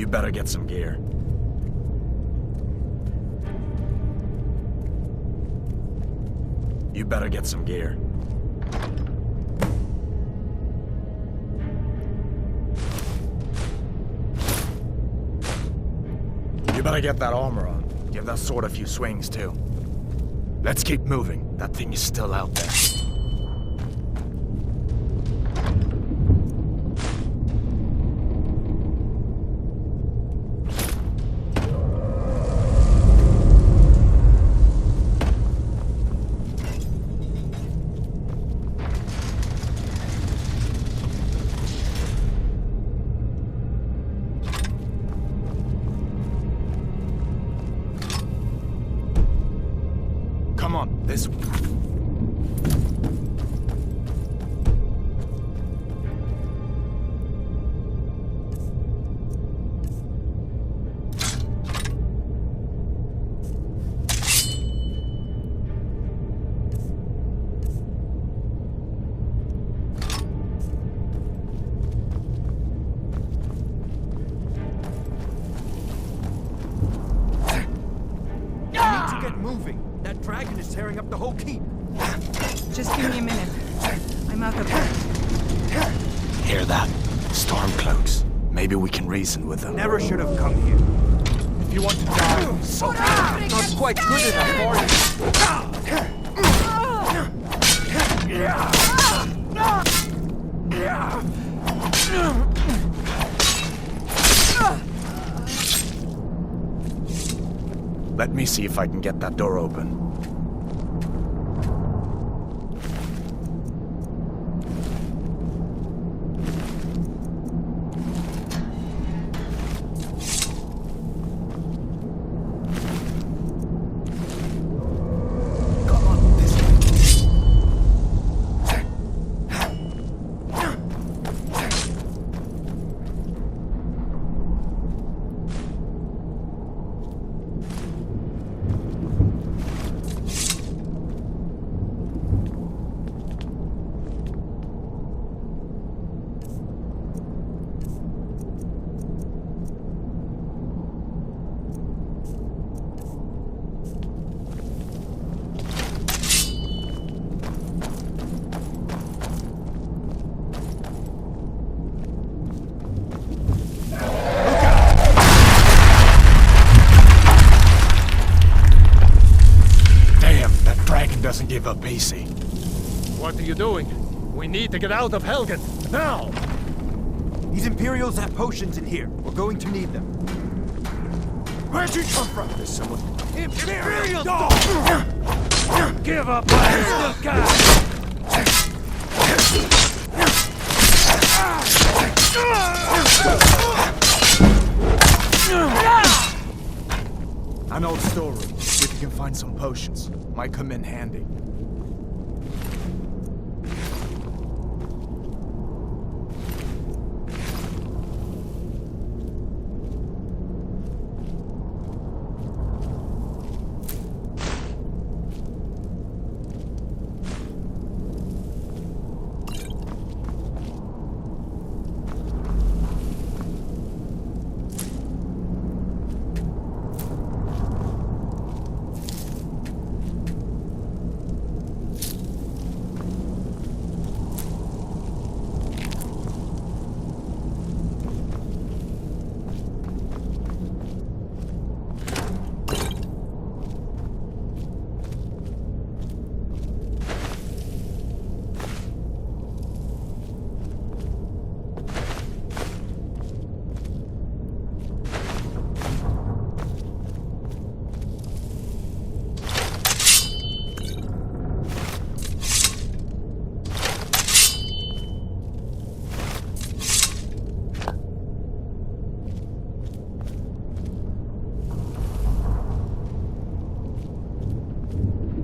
You better get some gear. You better get some gear. You better get that armor on. Give that sword a few swings, too. Let's keep moving. That thing is still out there. Come on, this way. Get moving! That dragon is tearing up the whole keep! Just give me a minute. I'm out of breath. Hear that? Stormcloaks. Maybe we can reason with them. Never should have come here. If you want to die, so not quite good enough, are Let me see if I can get that door open. Come on, this way. Doesn't give up easy. What are you doing? We need to get out of Helgen, now! These Imperials have potions in here. We're going to need them. Where'd you come from? There's someone... Imperial dog! Give up, bastard guy! An old storeroom. See if you can find some potions. Might come in handy.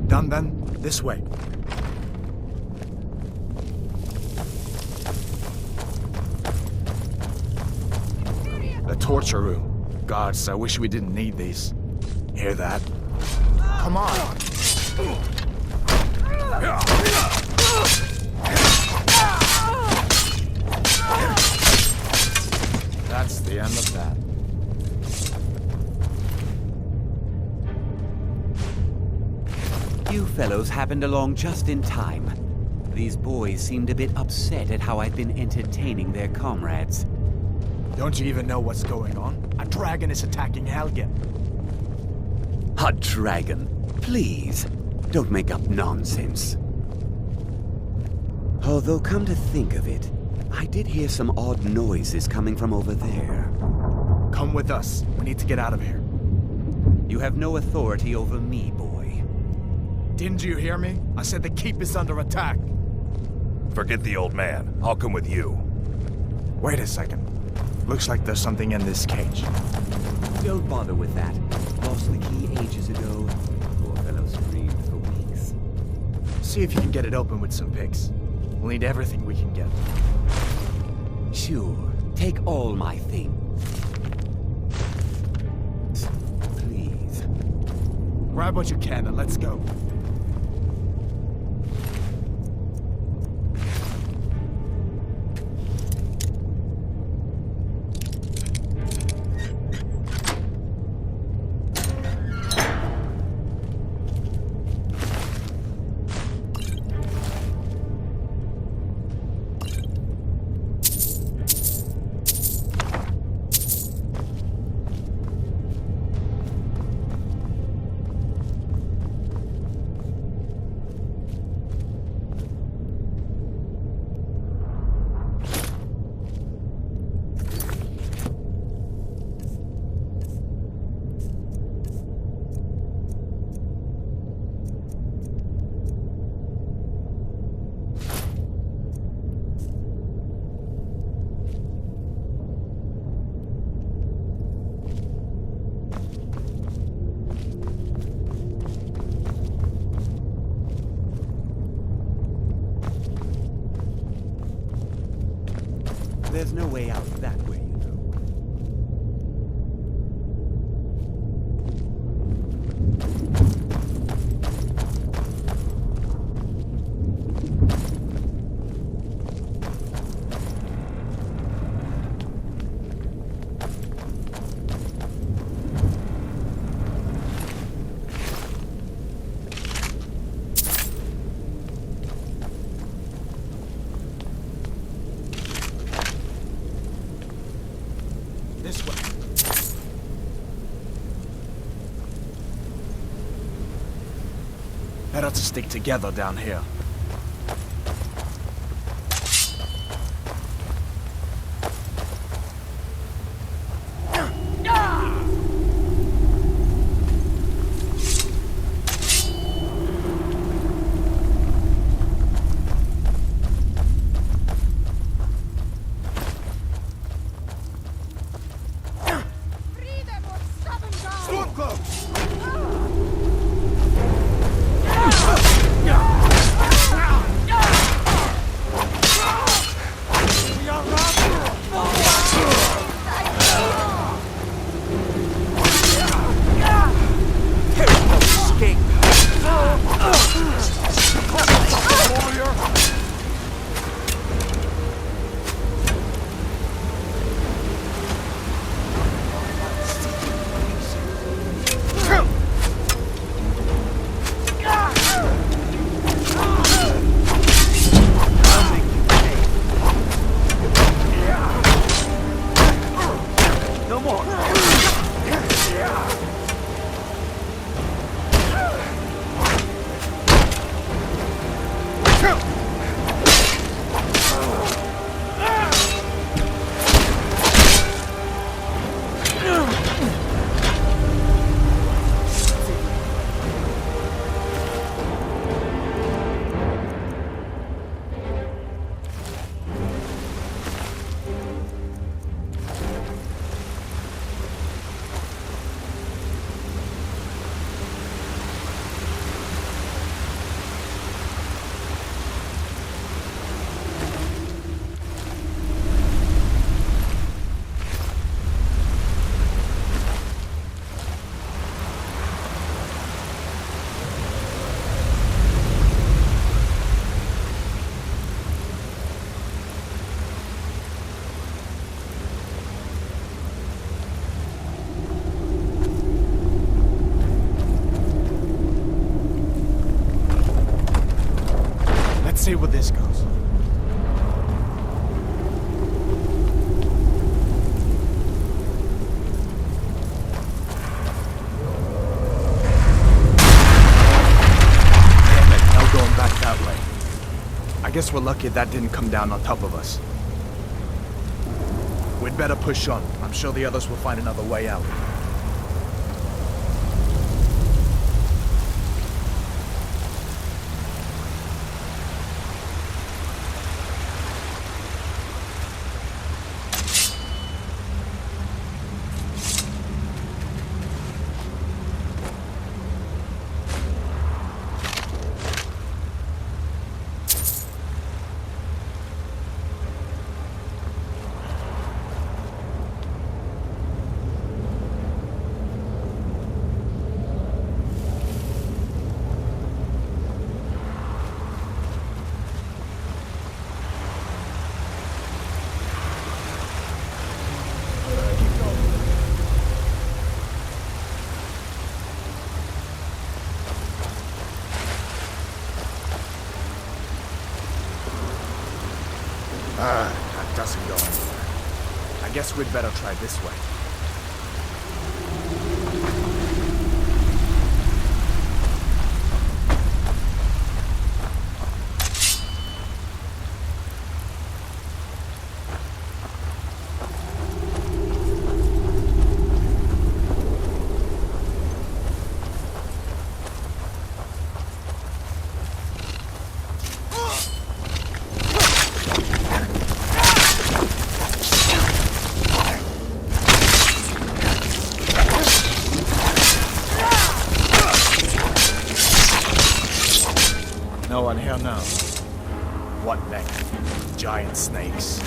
Done then? This way. The torture room. Gods, I wish we didn't need these. Hear that? Come on! That's the end of that. fellows happened along just in time. These boys seemed a bit upset at how I'd been entertaining their comrades. Don't you even know what's going on? A dragon is attacking Helgen. A dragon? Please, don't make up nonsense. Although, come to think of it, I did hear some odd noises coming from over there. Come with us. We need to get out of here. You have no authority over me, boy. Didn't you hear me? I said the keep is under attack. Forget the old man. I'll come with you. Wait a second. Looks like there's something in this cage. Don't bother with that. Lost the key ages ago. Poor fellow screamed for weeks. See if you can get it open with some picks. We'll need everything we can get. Sure. Take all my things. Please. Grab what you can and let's go. There's no way out that way, you know. This way. Better to stick together down here. Ah! guess we're lucky that didn't come down on top of us. We'd better push on. I'm sure the others will find another way out. That doesn't go anywhere. I guess we'd better try this way. No one here now. What next? Giant snakes.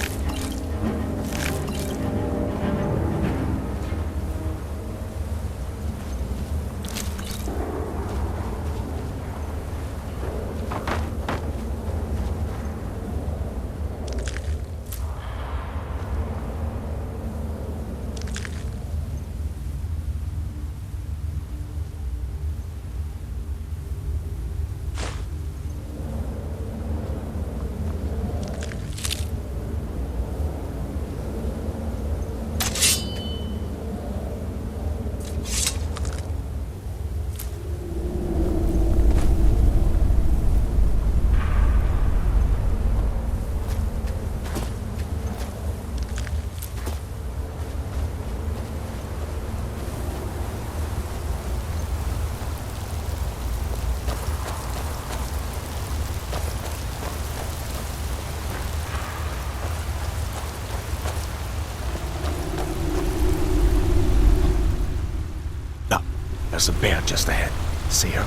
There's a bear just ahead. See her?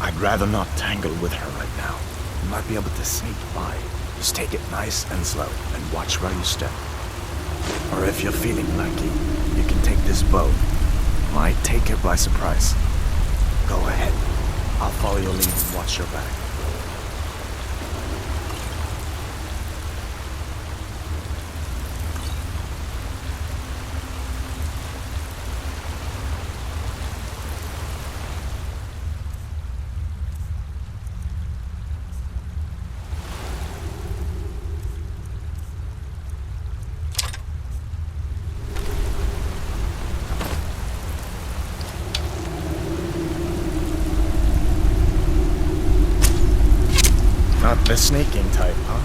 I'd rather not tangle with her right now. You might be able to sneak by. Just take it nice and slow, and watch where you step. Or if you're feeling lucky, you can take this bow. Might take her by surprise. Go ahead. I'll follow your lead and watch your back. Not the sneaking type, huh?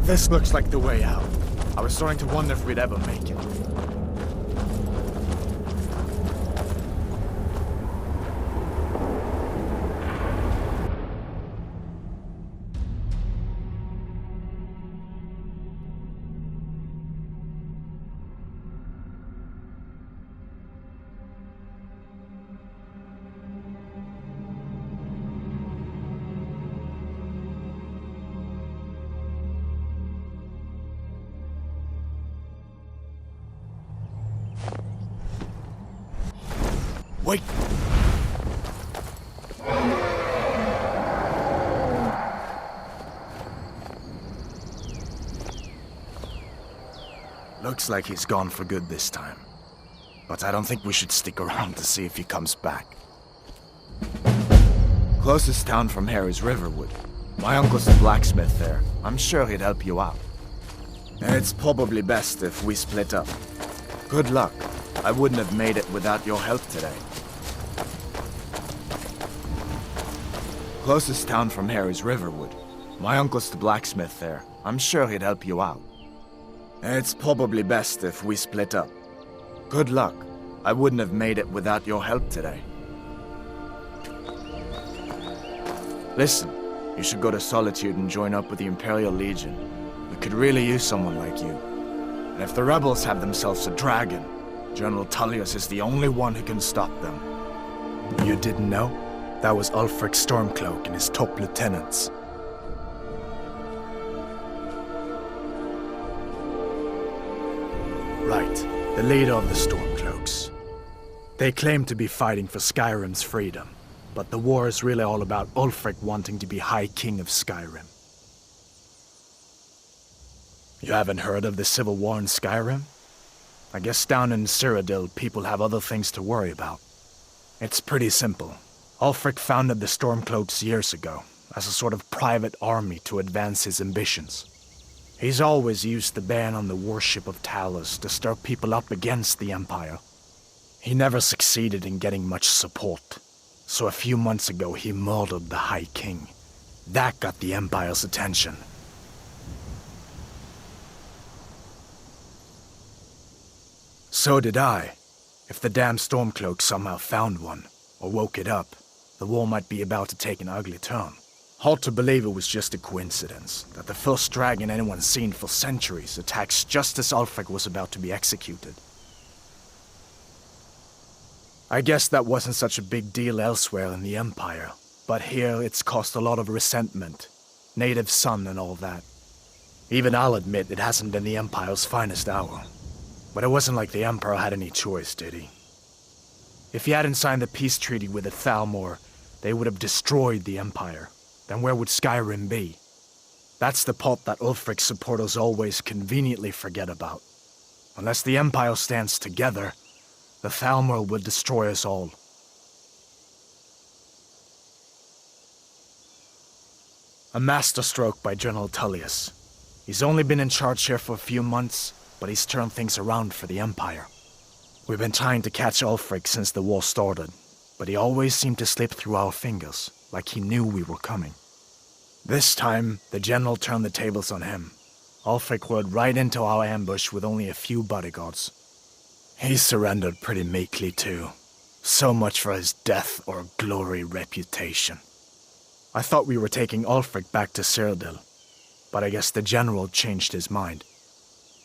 This looks like the way out. I was starting to wonder if we'd ever make it. Wait! Looks like he's gone for good this time. But I don't think we should stick around to see if he comes back. Closest town from here is Riverwood. My uncle's the blacksmith there. I'm sure he'd help you out. It's probably best if we split up. Good luck. I wouldn't have made it without your help today. Closest town from here is Riverwood. My uncle's the blacksmith there. I'm sure he'd help you out. It's probably best if we split up. Good luck. I wouldn't have made it without your help today. Listen, you should go to Solitude and join up with the Imperial Legion. We could really use someone like you. And if the rebels have themselves a dragon, General Tullius is the only one who can stop them. You didn't know? That was Ulfric Stormcloak and his top lieutenants. Right, the leader of the Stormcloaks. They claim to be fighting for Skyrim's freedom, but the war is really all about Ulfric wanting to be High King of Skyrim. You haven't heard of the civil war in Skyrim? I guess down in Cyrodiil, people have other things to worry about. It's pretty simple. Ulfric founded the Stormcloaks years ago, as a sort of private army to advance his ambitions. He's always used the ban on the worship of Talos to stir people up against the Empire. He never succeeded in getting much support, so a few months ago he murdered the High King. That got the Empire's attention. So did I. If the damn Stormcloak somehow found one, or woke it up, the war might be about to take an ugly turn. Hard to believe it was just a coincidence, that the first dragon anyone's seen for centuries attacks just as Ulfric was about to be executed. I guess that wasn't such a big deal elsewhere in the Empire, but here it's caused a lot of resentment. Native son and all that. Even I'll admit it hasn't been the Empire's finest hour. But it wasn't like the Emperor had any choice, did he? If he hadn't signed the peace treaty with the Thalmor, they would have destroyed the Empire. Then where would Skyrim be? That's the part that Ulfric's supporters always conveniently forget about. Unless the Empire stands together, the Thalmor will destroy us all. A masterstroke by General Tullius. He's only been in charge here for a few months, but he's turned things around for the Empire. We've been trying to catch Ulfric since the war started, but he always seemed to slip through our fingers, like he knew we were coming. This time, the general turned the tables on him. Ulfric rode right into our ambush with only a few bodyguards. He surrendered pretty meekly too. So much for his death or glory reputation. I thought we were taking Ulfric back to Cyrodiil, but I guess the general changed his mind.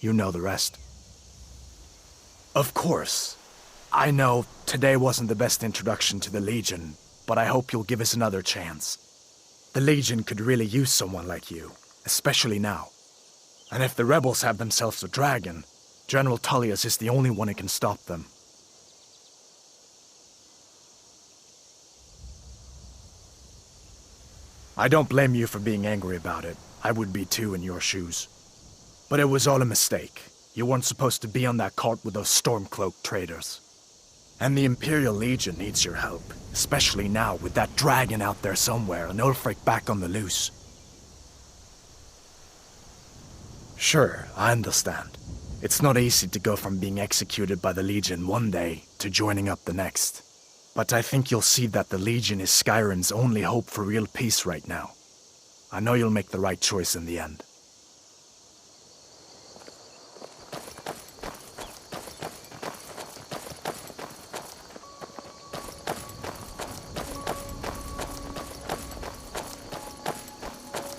You know the rest. Of course. I know today wasn't the best introduction to the Legion, but I hope you'll give us another chance. The Legion could really use someone like you, especially now. And if the rebels have themselves a dragon, General Tullius is the only one who can stop them. I don't blame you for being angry about it. I would be too in your shoes. But it was all a mistake. You weren't supposed to be on that cart with those Stormcloak traitors. And the Imperial Legion needs your help, especially now with that dragon out there somewhere and Ulfric back on the loose. Sure, I understand. It's not easy to go from being executed by the Legion one day to joining up the next. But I think you'll see that the Legion is Skyrim's only hope for real peace right now. I know you'll make the right choice in the end.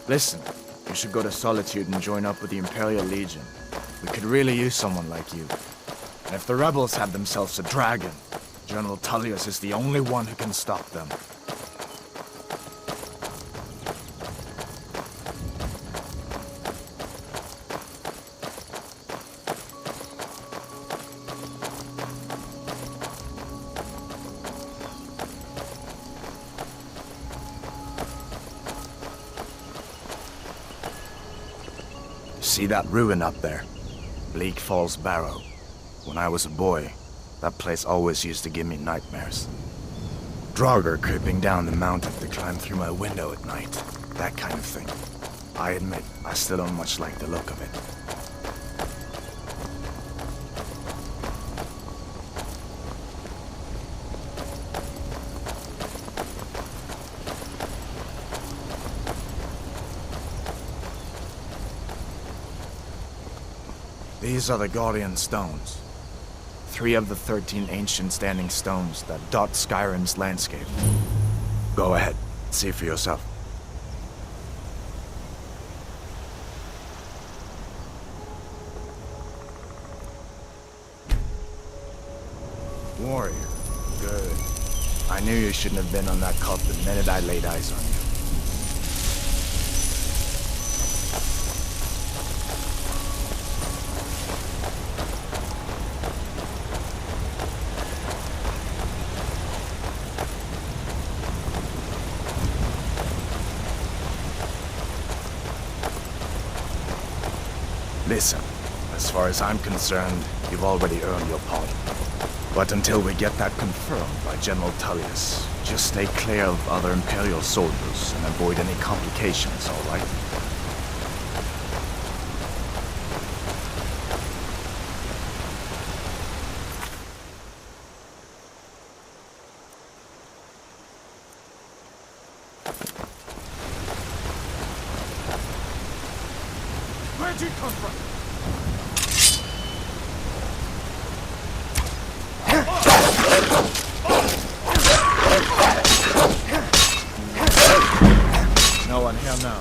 Listen, you should go to Solitude and join up with the Imperial Legion. We could really use someone like you. And if the rebels have themselves a dragon, General Tullius is the only one who can stop them. See that ruin up there? Bleak Falls Barrow. When I was a boy, that place always used to give me nightmares. Draugr creeping down the mountain to climb through my window at night. That kind of thing. I admit, I still don't much like the look of it. These are the Guardian Stones. 3 of the 13 ancient standing stones that dot Skyrim's landscape. Go ahead, see for yourself. Warrior. Good. I knew you shouldn't have been on that cult the minute I laid eyes on you. Listen, as far as I'm concerned, you've already earned your pardon. But until we get that confirmed by General Tullius, just stay clear of other Imperial soldiers and avoid any complications, all right? Where'd you come from? No one here now.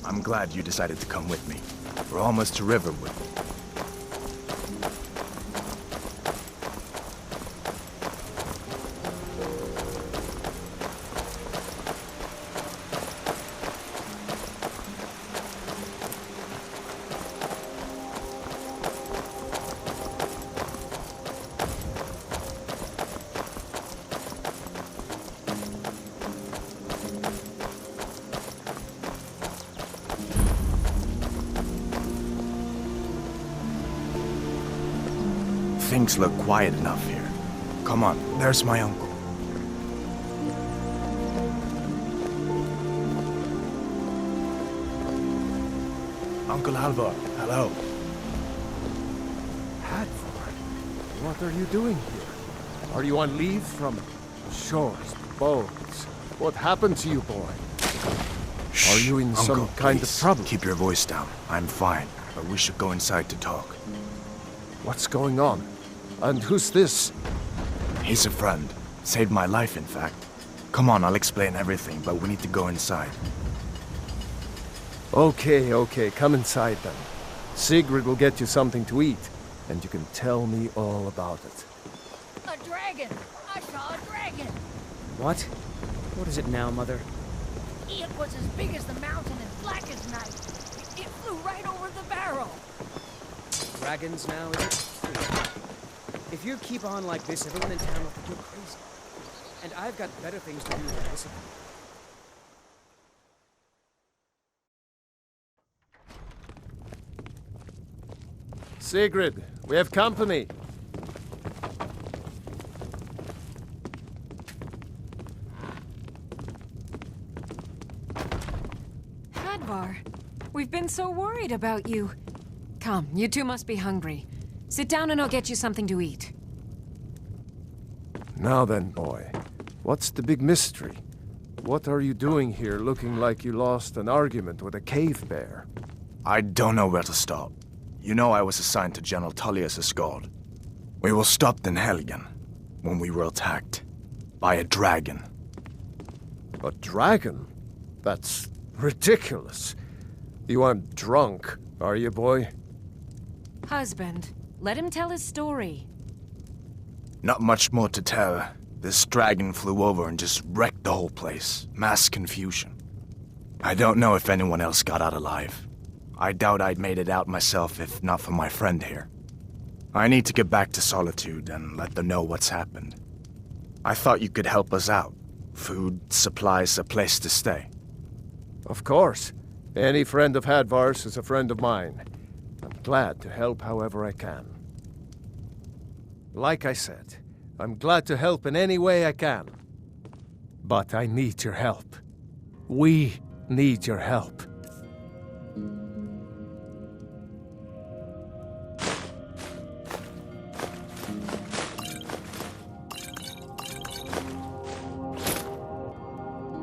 I'm glad you decided to come with me. We're almost to Riverwood. Things look quiet enough here. Come on, there's my uncle. Uncle Alvar, hello. Hadvar, what are you doing here? Are you on leave from shores, boats? What happened to you, boy? Shh, Are you in Uncle, some kind of please, trouble? Keep your voice down. I'm fine, but we should go inside to talk. What's going on? And who's this? He's a friend. Saved my life, in fact. Come on, I'll explain everything, but we need to go inside. Okay, come inside then. Sigrid will get you something to eat, and you can tell me all about it. A dragon! I saw a dragon! What? What is it now, Mother? It was as big as the mountain and black as night. It flew right over the barrel. Dragons now, is it? If you keep on like this, everyone in town will think you're crazy. And I've got better things to do than listen. Sigrid, we have company. Hadvar, we've been so worried about you. Come, you two must be hungry. Sit down and I'll get you something to eat. Now then, boy, what's the big mystery? What are you doing here looking like you lost an argument with a cave bear? I don't know where to start. You know I was assigned to General Tullius' guard. We were stopped in Helgen when we were attacked by a dragon. A dragon? That's ridiculous. You aren't drunk, are you, boy? Husband, Let him tell his story. Not much more to tell. This dragon flew over and just wrecked the whole place. Mass confusion. I don't know if anyone else got out alive. I doubt I'd made it out myself if not for my friend here. I need to get back to Solitude and let them know what's happened. I thought you could help us out. Food, supplies, a place to stay. Of course. Any friend of Hadvar's is a friend of mine. I'm glad to help however I can. Like I said, I'm glad to help in any way I can. But I need your help. We need your help.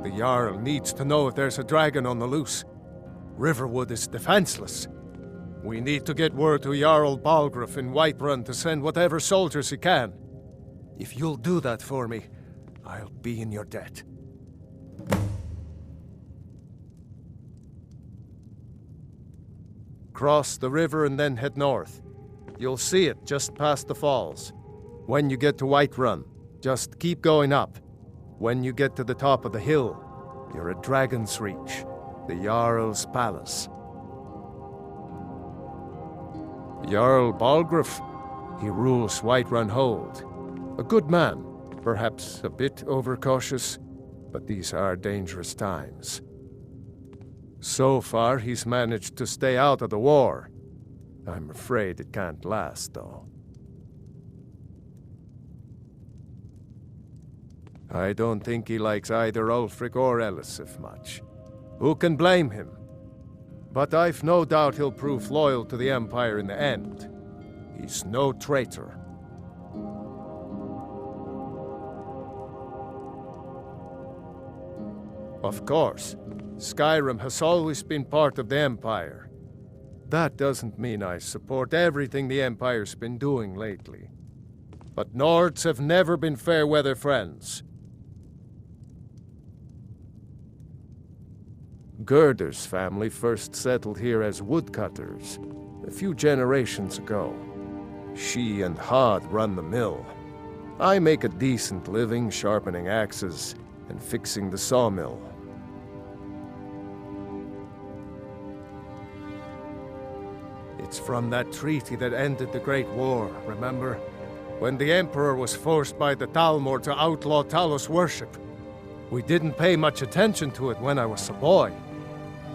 The Jarl needs to know if there's a dragon on the loose. Riverwood is defenseless. We need to get word to Jarl Balgruuf in Whiterun to send whatever soldiers he can. If you'll do that for me, I'll be in your debt. Cross the river and then head north. You'll see it just past the falls. When you get to Whiterun, just keep going up. When you get to the top of the hill, you're at Dragon's Reach, the Jarl's palace. Jarl Balgruuf, he rules Whiterun Hold. A good man, perhaps a bit overcautious, but these are dangerous times. So far, he's managed to stay out of the war. I'm afraid it can't last, though. I don't think he likes either Ulfric or Elisif much. Who can blame him? But I've no doubt he'll prove loyal to the Empire in the end. He's no traitor. Of course, Skyrim has always been part of the Empire. That doesn't mean I support everything the Empire's been doing lately. But Nords have never been fair-weather friends. Gerder's family first settled here as woodcutters a few generations ago. She and Hod run the mill. I make a decent living sharpening axes and fixing the sawmill. It's from that treaty that ended the Great War, remember? When the Emperor was forced by the Talmor to outlaw Talos worship. We didn't pay much attention to it when I was a boy.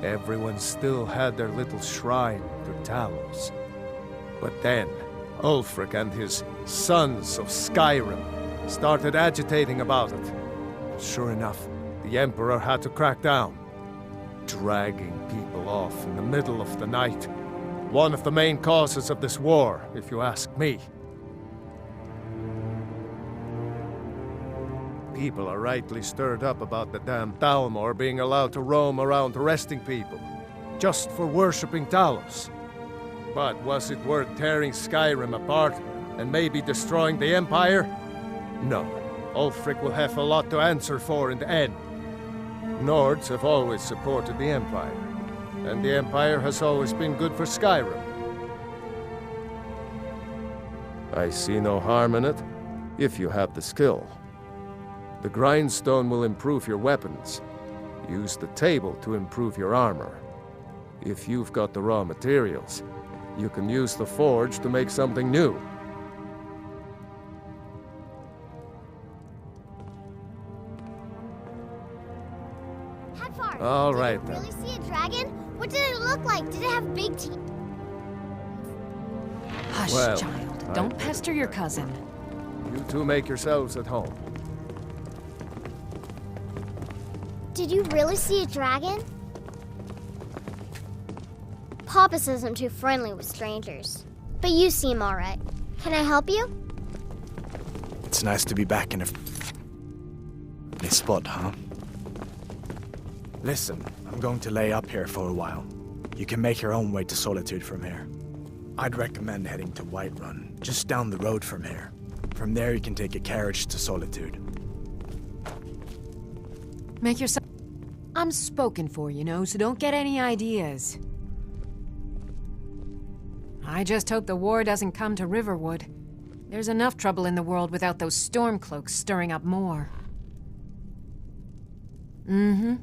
Everyone still had their little shrine to Talos. But then, Ulfric and his sons of Skyrim started agitating about it. Sure enough, the Emperor had to crack down. Dragging people off in the middle of the night. One of the main causes of this war, if you ask me. People are rightly stirred up about the damn Talmor being allowed to roam around arresting people, just for worshipping Talos. But was it worth tearing Skyrim apart and maybe destroying the Empire? No. Ulfric will have a lot to answer for in the end. Nords have always supported the Empire, and the Empire has always been good for Skyrim. I see no harm in it, if you have the skill. The grindstone will improve your weapons. Use the table to improve your armor. If you've got the raw materials, you can use the forge to make something new. Hadvar, All right, did you then. really see a dragon? What did it look like? Did it have big teeth? Hush, Well, child. Don't pester your cousin. You two make yourselves at home. Did you really see a dragon? Papa says I'm too friendly with strangers. But you seem alright. Can I help you? It's nice to be back in a spot, huh? Listen, I'm going to lay up here for a while. You can make your own way to Solitude from here. I'd recommend heading to Whiterun, just down the road from here. From there you can take a carriage to Solitude. Make yourself... I'm spoken for, you know, so don't get any ideas. I just hope the war doesn't come to Riverwood. There's enough trouble in the world without those Stormcloaks stirring up more. Mm-hmm.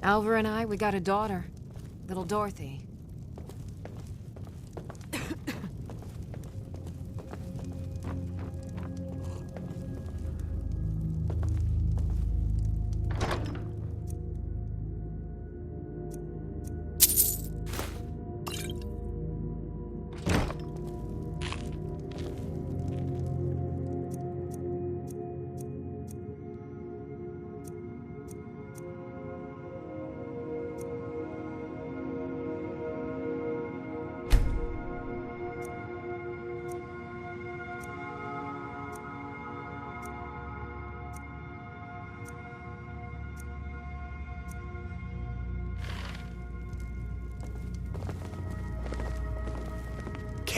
Alvar and I, we got a daughter. Little Dorothy.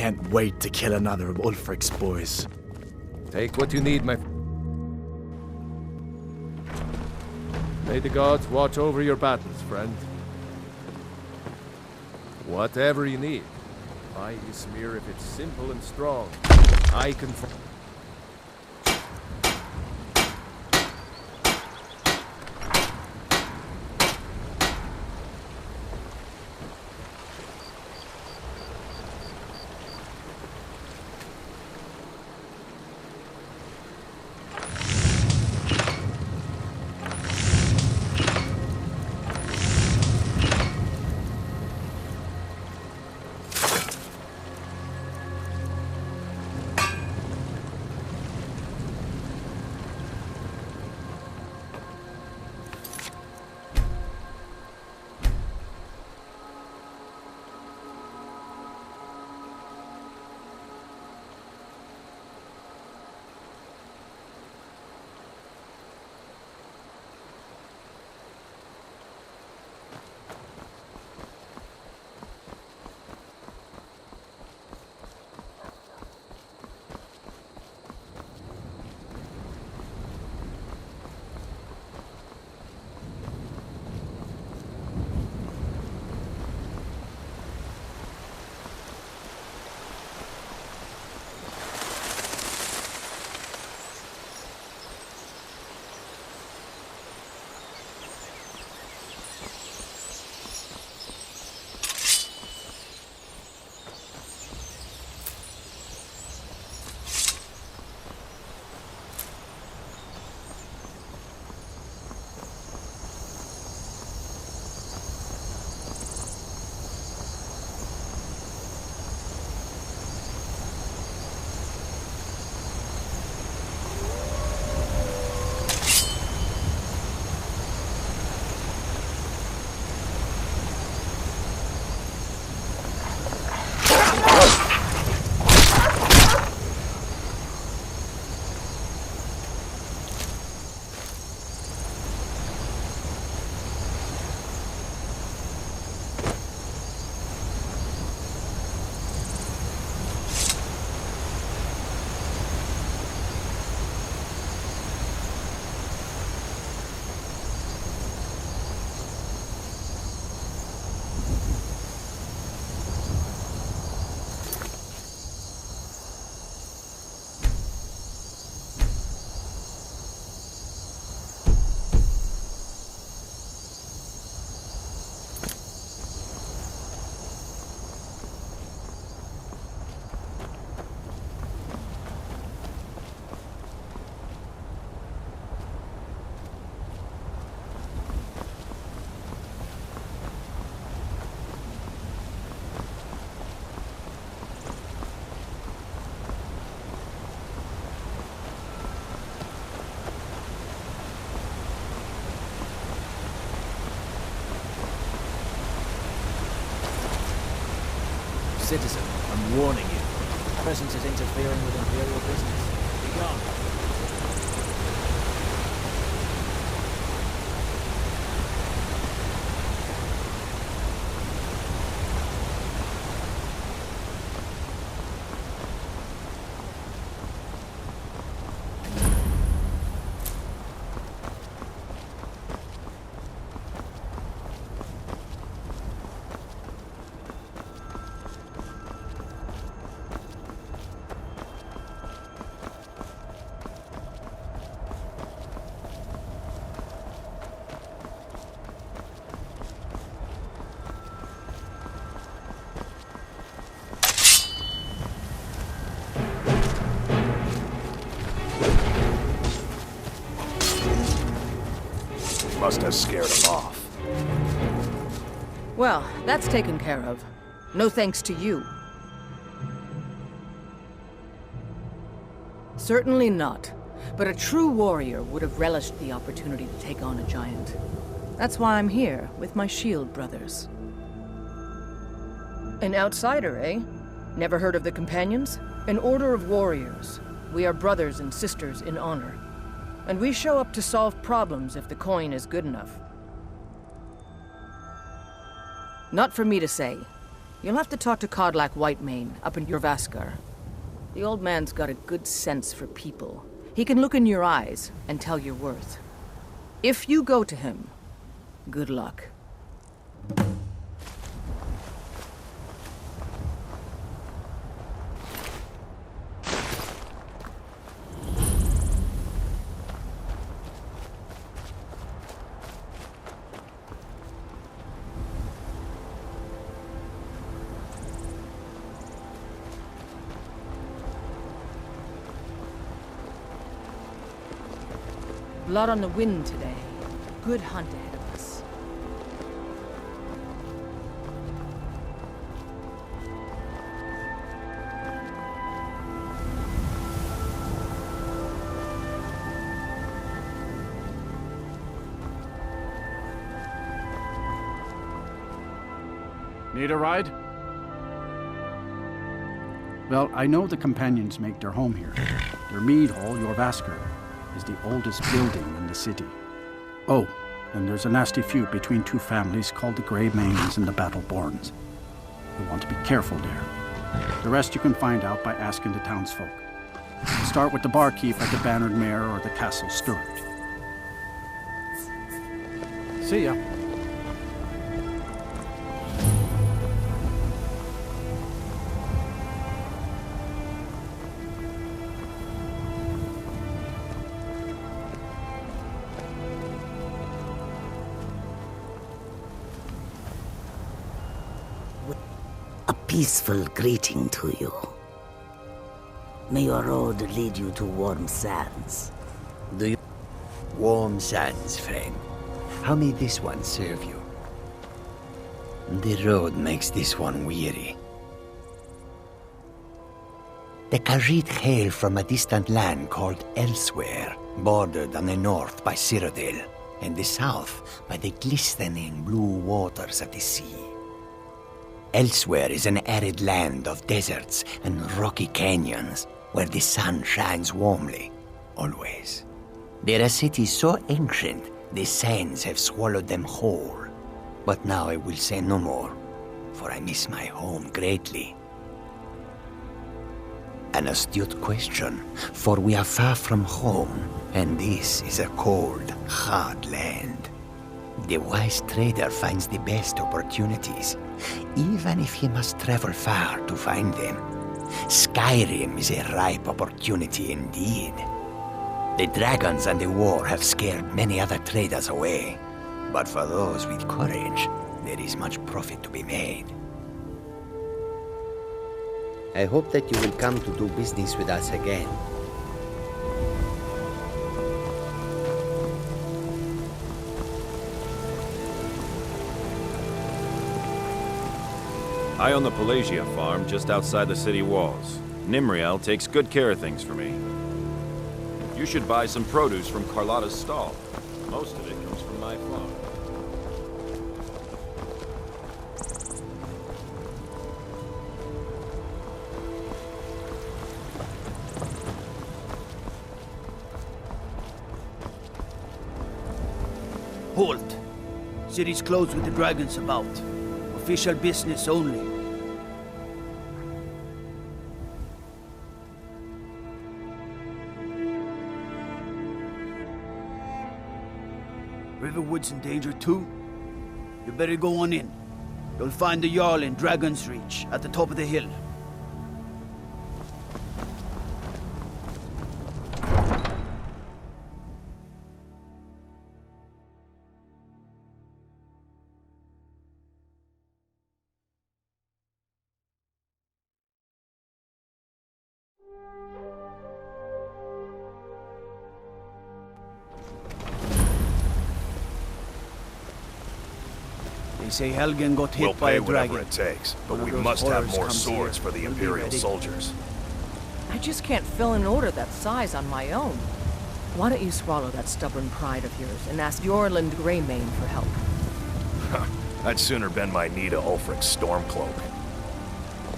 Can't wait to kill another of Ulfric's boys. Take what you need, my... May the gods watch over your battles, friend. Whatever you need. Buy Ysmir if it's simple and strong. I can... citizen. I'm warning you. Your presence is interfering with Imperial business. Be gone. Must have scared him off. Well, that's taken care of. No thanks to you. Certainly not. But a true warrior would have relished the opportunity to take on a giant. That's why I'm here, with my shield brothers. An outsider, eh? Never heard of the Companions? An order of warriors. We are brothers and sisters in honor. And we show up to solve problems if the coin is good enough. Not for me to say. You'll have to talk to Codlac Whitemane up in Jorvaskar. The old man's got a good sense for people. He can look in your eyes and tell your worth. If you go to him, good luck. Blood on the wind today. Good hunt ahead of us. Need a ride? Well, I know the Companions make their home here. Their mead hall, Jorvaskar, is the oldest building in the city. Oh, and there's a nasty feud between two families called the Grey Manes and the Battleborns. You want to be careful there. The rest you can find out by asking the townsfolk. Start with the barkeep at the Bannered Mare or the Castle Steward. See ya. Peaceful greeting to you. May your road lead you to warm sands. Do you... Warm sands, friend. How may this one serve you? The road makes this one weary. The Khajiit hail from a distant land called Elsewhere, bordered on the north by Cyrodiil, and the south by the glistening blue waters of the sea. Elsewhere is an arid land of deserts and rocky canyons where the sun shines warmly, always. They're a city so ancient, the sands have swallowed them whole. But now I will say no more, for I miss my home greatly. An astute question, for we are far from home, and this is a cold, hard land. The wise trader finds the best opportunities, even if he must travel far to find them. Skyrim is a ripe opportunity indeed. The dragons and the war have scared many other traders away, but for those with courage, there is much profit to be made. I hope that you will come to do business with us again. I own the Pelagia farm just outside the city walls. Nimriel takes good care of things for me. You should buy some produce from Carlotta's stall. Most of it comes from my farm. City's closed with the dragons about. Official business only. Riverwood's in danger too? You better go on in. You'll find the Jarl in Dragon's Reach, at the top of the hill. They say Helgen got hit We'll by pay a dragon. whatever it takes, but One of we those must have horrors more comes swords here. for the We'll be Imperial ready. soldiers. I just can't fill an order that size on my own. Why don't you swallow that stubborn pride of yours and ask Yorland Greymane for help? I'd sooner bend my knee to Ulfric's Stormcloak.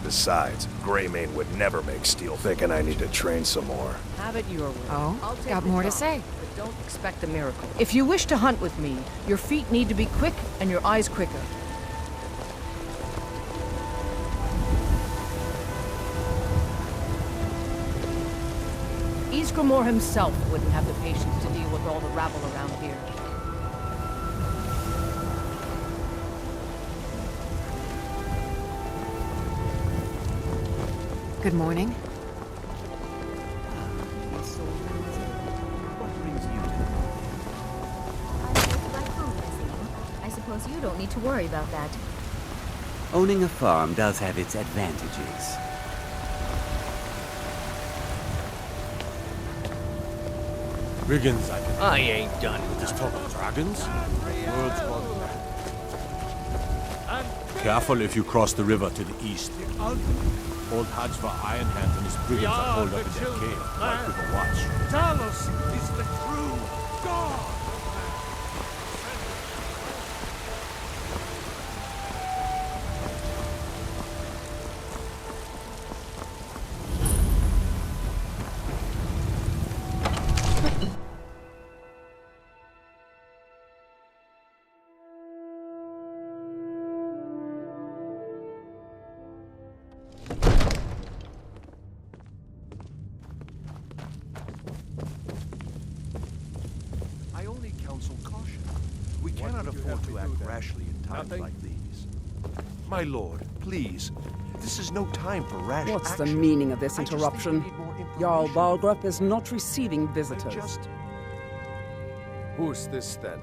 Besides, Greymane would never make steel. Thinking I need to train some more. Have it your way. Oh, I'll take got the more to job, say. But don't expect a miracle. If you wish to hunt with me, your feet need to be quick and your eyes quicker. Ysgramor himself wouldn't have the patience to deal with all the rabble around here. Good morning. I suppose you don't need to worry about that. Owning a farm does have its advantages. Riggins, I ain't done with just talk of dragons. World's wonder. Careful if you cross the river to the east. Old Hadvar Ironhand and his brigands are holed up in their cave, like with a watch. Talos is the true God! I only counsel caution. We cannot afford to act rashly in times like these. My lord, please. This is no time for rash What's action. the meaning of this interruption? Jarl Balgrup is not receiving visitors. Who's this then?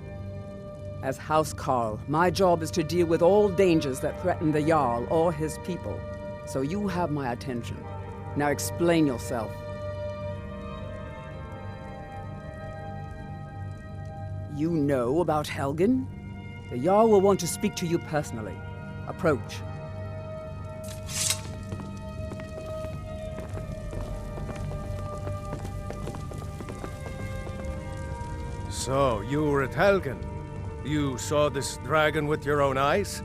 As House Carl, my job is to deal with all dangers that threaten the Jarl or his people. So you have my attention. Now explain yourself. You know about Helgen? The Jarl will want to speak to you personally. Approach. So, you were at Helgen. You saw this dragon with your own eyes?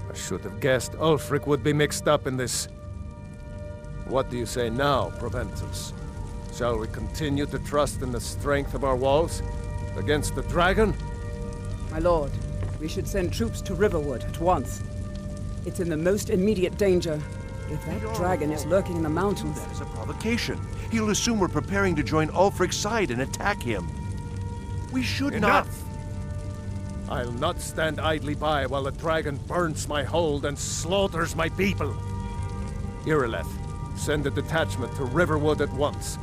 I should have guessed Ulfric would be mixed up in this. What do you say now, Proventus? Shall we continue to trust in the strength of our walls? Against the dragon? My lord, we should send troops to Riverwood at once. It's in the most immediate danger. If that dragon is lurking in the mountains... That is a provocation. He'll assume we're preparing to join Ulfric's side and attack him. We should Enough! not... I'll not stand idly by while the dragon burns my hold and slaughters my people. Irileth, send a detachment to Riverwood at once.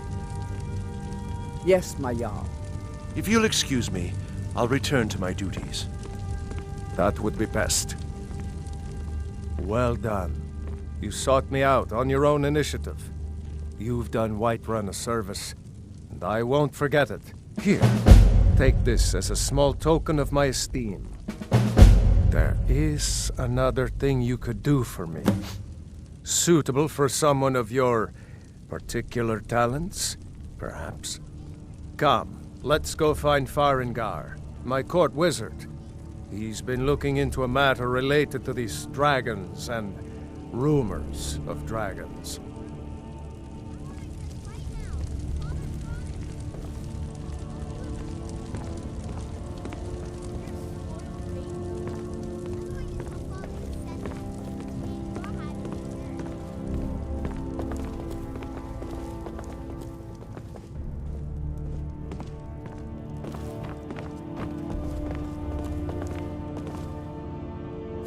Yes, my Jarl. If you'll excuse me, I'll return to my duties. That would be best. Well done. You sought me out on your own initiative. You've done Whiterun a service, and I won't forget it. Here, take this as a small token of my esteem. There is another thing you could do for me. Suitable for someone of your particular talents, perhaps. Come, let's go find Farengar, my court wizard. He's been looking into a matter related to these dragons and rumors of dragons.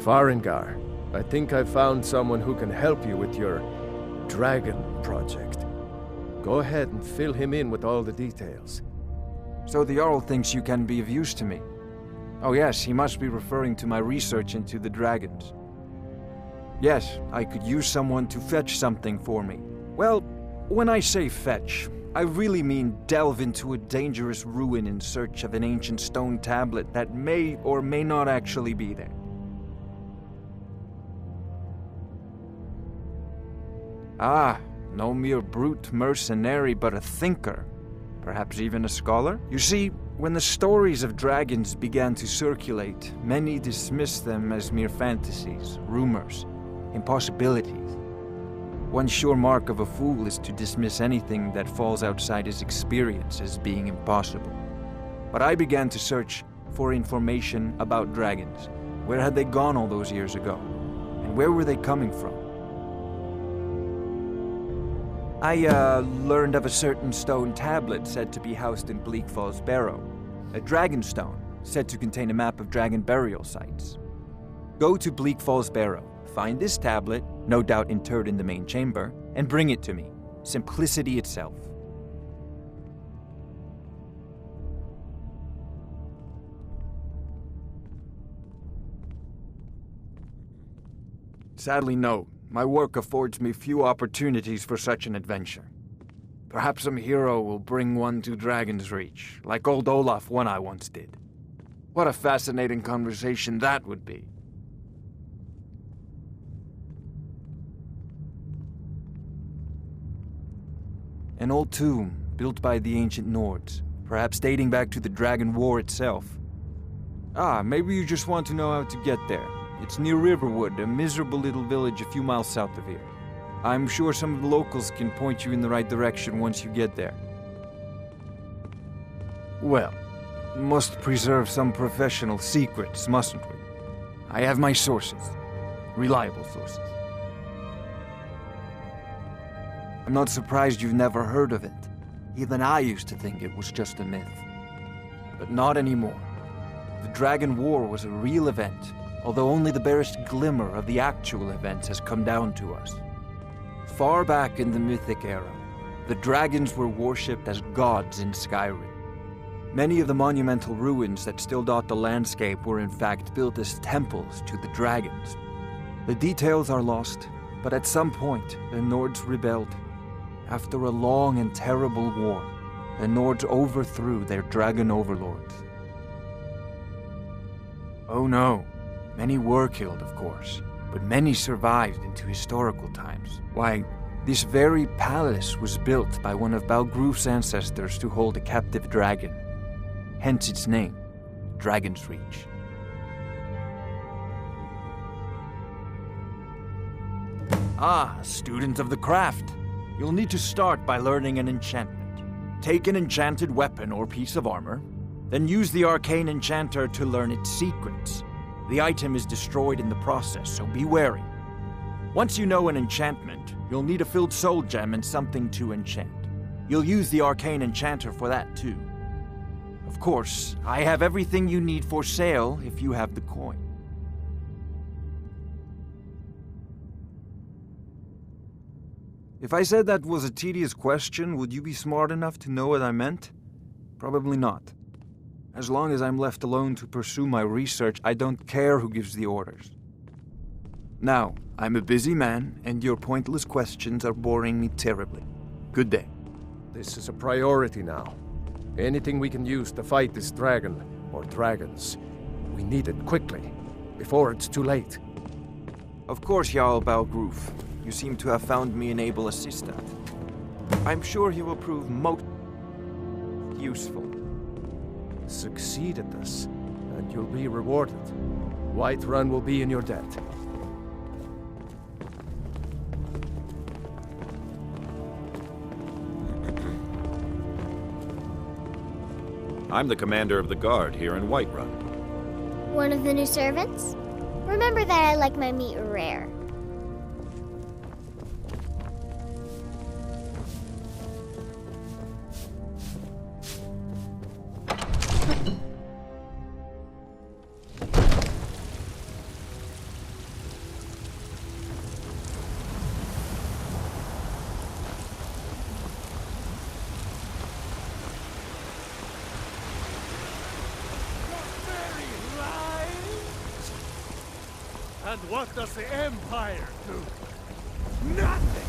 Farengar, I think I found someone who can help you with your dragon project. Go ahead and fill him in with all the details. So the Jarl thinks you can be of use to me. Oh yes, he must be referring to my research into the dragons. Yes, I could use someone to fetch something for me. Well, when I say fetch, I really mean delve into a dangerous ruin in search of an ancient stone tablet that may or may not actually be there. Ah, no mere brute mercenary, but a thinker. Perhaps even a scholar? You see, when the stories of dragons began to circulate, many dismissed them as mere fantasies, rumors, impossibilities. One sure mark of a fool is to dismiss anything that falls outside his experience as being impossible. But I began to search for information about dragons. Where had they gone all those years ago? And where were they coming from? I learned of a certain stone tablet said to be housed in Bleak Falls Barrow. A dragon stone, said to contain a map of dragon burial sites. Go to Bleak Falls Barrow, find this tablet, no doubt interred in the main chamber, and bring it to me. Simplicity itself. Sadly, no. My work affords me few opportunities for such an adventure. Perhaps some hero will bring one to Dragon's Reach, like old Olaf one I once did. What a fascinating conversation that would be. An old tomb, built by the ancient Nords, perhaps dating back to the Dragon War itself. Ah, maybe you just want to know how to get there. It's near Riverwood, a miserable little village a few miles south of here. I'm sure some of the locals can point you in the right direction once you get there. Well, must preserve some professional secrets, mustn't we? I have my sources. Reliable sources. I'm not surprised you've never heard of it. Even I used to think it was just a myth. But not anymore. The Dragon War was a real event, although only the barest glimmer of the actual events has come down to us. Far back in the Mythic era, the dragons were worshipped as gods in Skyrim. Many of the monumental ruins that still dot the landscape were in fact built as temples to the dragons. The details are lost, but at some point, the Nords rebelled. After a long and terrible war, the Nords overthrew their dragon overlords. Oh no. Many were killed, of course, but many survived into historical times. Why, this very palace was built by one of Balgruf's ancestors to hold a captive dragon. Hence its name, Dragon's Reach. Ah, student of the craft. You'll need to start by learning an enchantment. Take an enchanted weapon or piece of armor, then use the arcane enchanter to learn its secrets. The item is destroyed in the process, so be wary. Once you know an enchantment, you'll need a filled soul gem and something to enchant. You'll use the arcane enchanter for that too. Of course, I have everything you need for sale if you have the coin. If I said that was a tedious question, would you be smart enough to know what I meant? Probably not. As long as I'm left alone to pursue my research, I don't care who gives the orders. Now, I'm a busy man, and your pointless questions are boring me terribly. Good day. This is a priority now. Anything we can use to fight this dragon, or dragons, we need it quickly, before it's too late. Of course, Jarl Balgruf. You seem to have found me an able assistant. I'm sure he will prove most useful. Succeed at this? and you'll be rewarded. Whiterun will be in your debt. I'm the commander of the guard here in Whiterun. One of the new servants? Remember that I like my meat rare. And what does the Empire do? Nothing!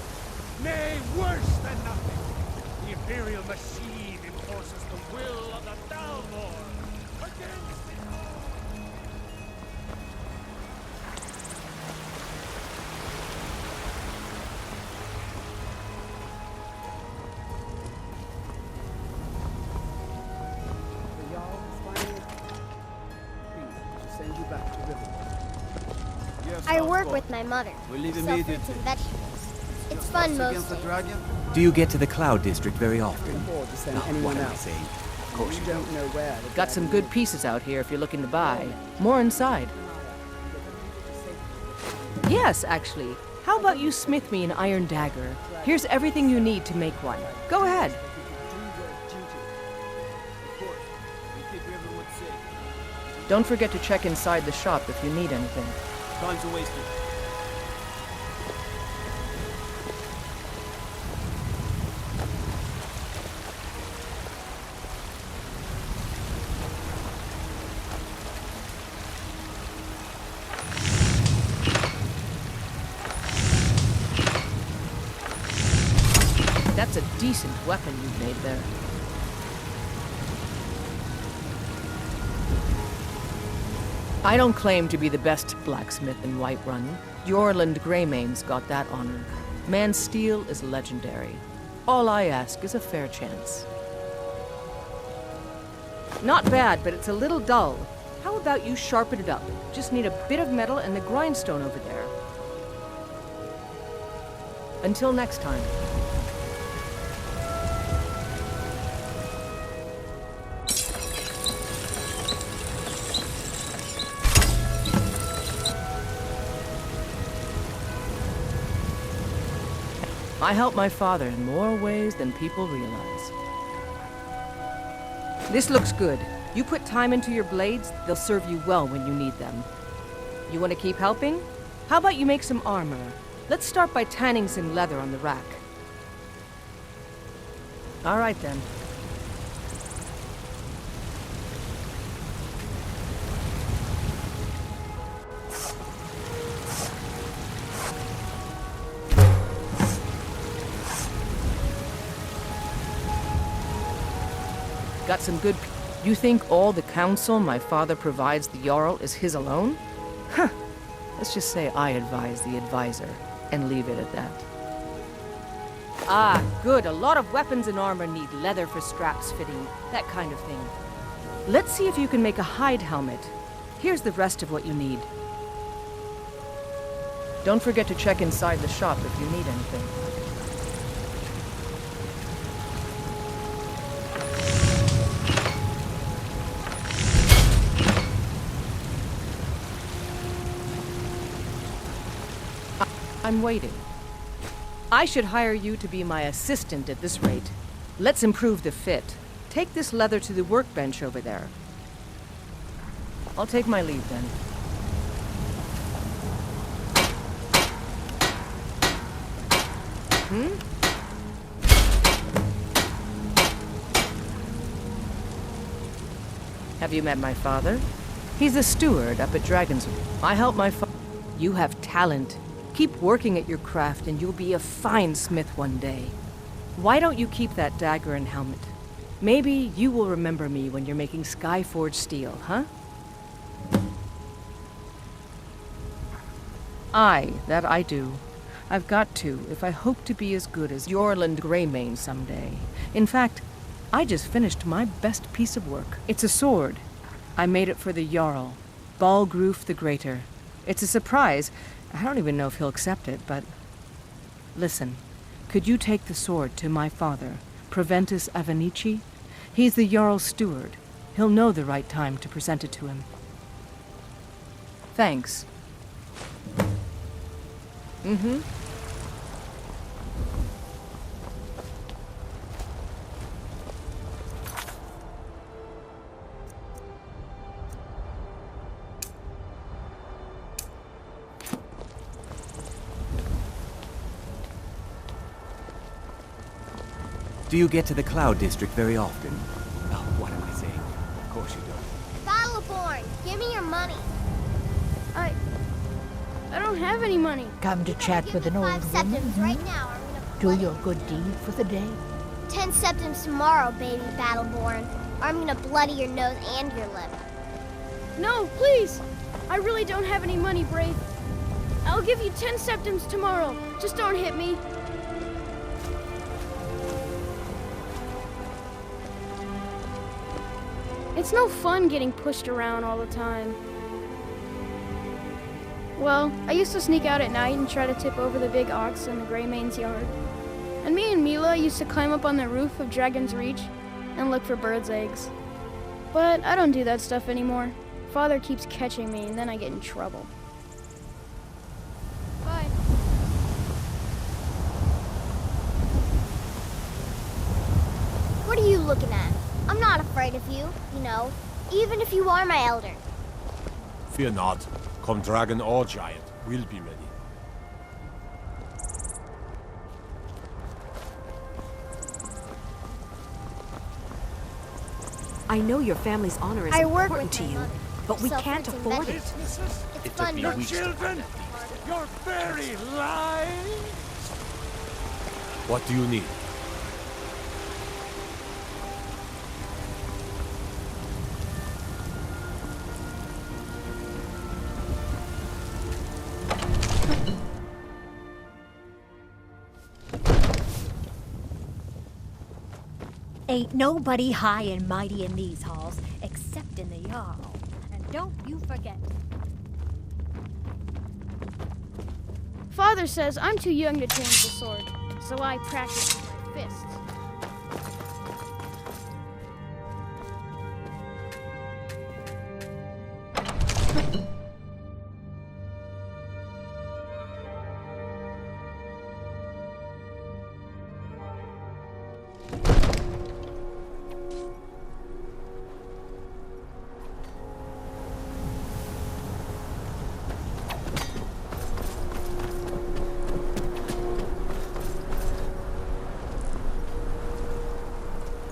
Nay, worse than nothing! The Imperial machine enforces the will of the Dalmor against it all! The Jarl is finally... Please, to send you back to Riverwood. I work with my mother. We leave Sell immediately. fruits and vegetables. It's fun most days. Do you get to the Cloud District very often? Afford to send Oh, anyone what am I else. saying? Of course You don't know where. the Got some dragon good pieces out here if you're looking to buy. More inside. Yes, actually. How about you smith me an iron dagger? Here's everything you need to make one. Go ahead. Don't forget to check inside the shop if you need anything. Time's a wasted. That's a decent weapon you've made there. I don't claim to be the best blacksmith in Whiterun. Jorland Greymane's got that honor. Man's steel is legendary. All I ask is a fair chance. Not bad, but it's a little dull. How about you sharpen it up? Just need a bit of metal and the grindstone over there. Until next time. I help my father in more ways than people realize. This looks good. You put time into your blades, they'll serve you well when you need them. You want to keep helping? How about you make some armor? Let's start by tanning some leather on the rack. All right then. Got some good... You think all the counsel my father provides the Jarl is his alone? Huh. Let's just say I advise the advisor, and leave it at that. Ah, good. A lot of weapons and armor need leather for straps fitting, that kind of thing. Let's see if you can make a hide helmet. Here's the rest of what you need. Don't forget to check inside the shop if you need anything. I'm waiting. I should hire you to be my assistant at this rate. Let's improve the fit. Take this leather to the workbench over there. I'll take my leave then. Have you met my father? He's a steward up at Dragon's. I help my father. You have talent. Keep working at your craft and you'll be a fine smith one day. Why don't you keep that dagger and helmet? Maybe you will remember me when you're making Skyforged steel, huh? Aye, that I do. I've got to, if I hope to be as good as Jorland Greymane someday. In fact, I just finished my best piece of work. It's a sword. I made it for the Jarl, Balgruf the Greater. It's a surprise. I don't even know if he'll accept it, but... Listen, could you take the sword to my father, Proventus Avenici? He's the Jarl's steward. He'll know the right time to present it to him. Thanks. Mm-hmm. Do you get to the Cloud District very often? Oh, what am I saying? Of course you don't. Battleborn, give me your money. I don't have any money. Come to chat with an old woman? Septims right now. Do your good deed for the day? 10 septims tomorrow, baby Battleborn. Or I'm gonna bloody your nose and your lip. No, please! I really don't have any money, Brave. I'll give you 10 septims tomorrow. Just don't hit me. It's no fun getting pushed around all the time. Well, I used to sneak out at night and try to tip over the big ox in the Greymane's yard. And me and Mila used to climb up on the roof of Dragon's Reach and look for birds' eggs. But I don't do that stuff anymore. Father keeps catching me and then I get in trouble. Bye. What are you looking at? I'm not afraid of you, you know, even if you are my elder. Fear not. Come dragon or giant, we'll be ready. I know your family's honor is important to you, but we can't afford it. It's fun, Your children, your very lives. What do you need? Ain't nobody high and mighty in these halls, except in the Jarl. And don't you forget. Father says I'm too young to change the sword, so I practice with my fists.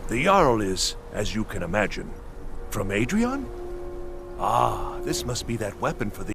The Jarl is, as you can imagine, from Adrian? Ah, this must be that weapon for the